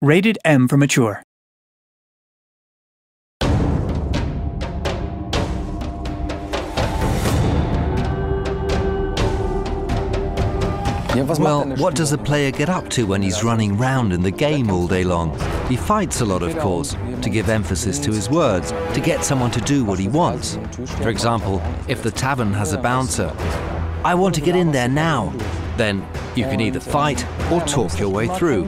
Rated M for mature. Well, what does a player get up to when he's running round in the game all day long? He fights a lot, of course, to give emphasis to his words, to get someone to do what he wants. For example, if the tavern has a bouncer, I want to get in there now. Then you can either fight or talk your way through.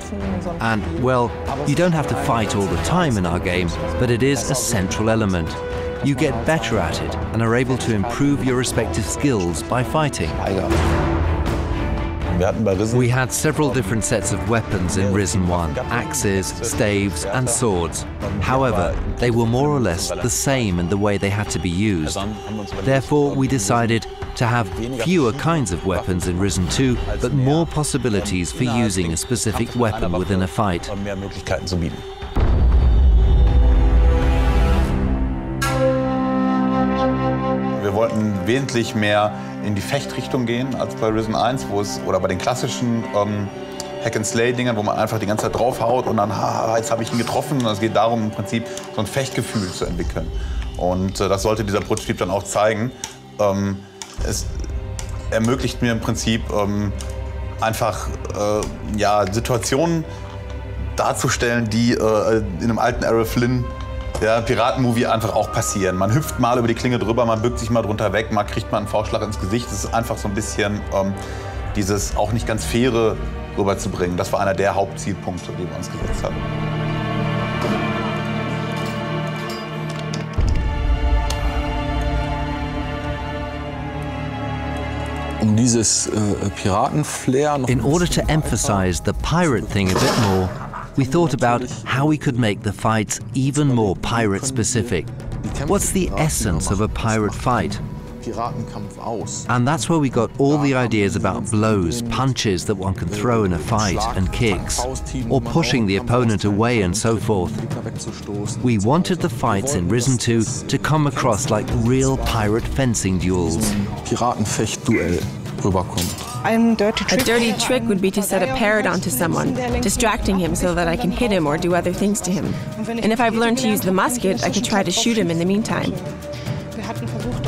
And, well, you don't have to fight all the time in our game, but it is a central element. You get better at it and are able to improve your respective skills by fighting. We had several different sets of weapons in Risen 1, axes, staves and swords. However, they were more or less the same in the way they had to be used. Therefore, we decided to have fewer kinds of weapons in Risen 2, but more possibilities for using a specific weapon within a fight. Wir wollten wesentlich mehr in die Fechtrichtung gehen als bei Risen 1, oder bei den klassischen Hack-and-Slay-Dingern, wo man einfach die ganze Zeit draufhaut und dann, jetzt habe ich ihn getroffen. Und es geht darum, im Prinzip so ein Fechtgefühl zu entwickeln. Und das sollte dieser Prototyp dann auch zeigen. Es ermöglicht mir im Prinzip einfach ja, Situationen darzustellen, die in einem alten Errol Flynn Piratenmovie einfach auch passieren. Man hüpft mal über die Klinge drüber, man bückt sich mal drunter weg, mal kriegt man einen Faustschlag ins Gesicht. Das ist einfach so ein bisschen dieses auch nicht ganz faire rüberzubringen. Das war einer der Hauptzielpunkte, die wir uns gesetzt haben. In order to emphasize the pirate thing a bit more, we thought about how we could make the fights even more pirate-specific. What's the essence of a pirate fight? And that's where we got all the ideas about blows, punches that one can throw in a fight, and kicks, or pushing the opponent away and so forth. We wanted the fights in Risen 2 to come across like real pirate fencing duels. A dirty trick would be to set a parrot onto someone, distracting him so that I can hit him or do other things to him. And if I've learned to use the musket, I could try to shoot him in the meantime.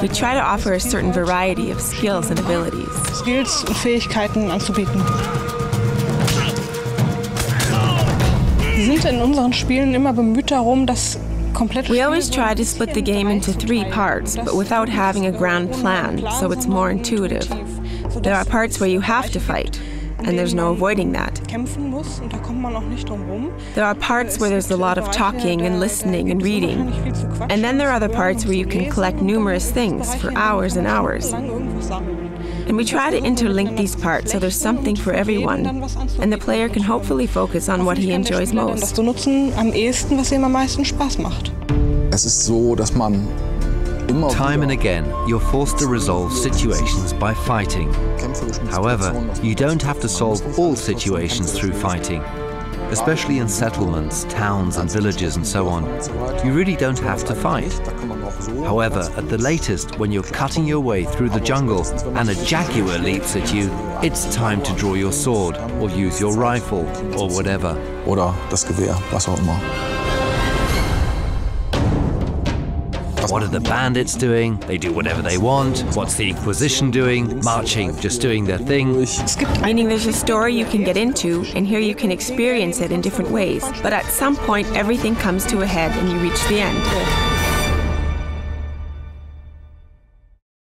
We try to offer a certain variety of skills and abilities. Skills und Fähigkeiten anzubieten. Wir sind in unseren Spielen immer bemüht darum, dass we always try to split the game into 3 parts, but without having a grand plan, so it's more intuitive. There are parts where you have to fight, and there's no avoiding that. There are parts where there's a lot of talking and listening and reading. And then there are other parts where you can collect numerous things for hours and hours. And we try to interlink these parts so there's something for everyone, and the player can hopefully focus on what he enjoys most. Time and again, you're forced to resolve situations by fighting. However, you don't have to solve all situations through fighting. Especially in settlements, towns and villages and so on. You really don't have to fight. However, at the latest, when you're cutting your way through the jungle and a jaguar leaps at you, it's time to draw your sword or use your rifle or whatever. Oder das Gewehr, was auch immer. What are the bandits doing? They do whatever they want. What's the Inquisition doing? Marching, just doing their thing. Meaning there's a story you can get into, and here you can experience it in different ways. But at some point, everything comes to a head and you reach the end.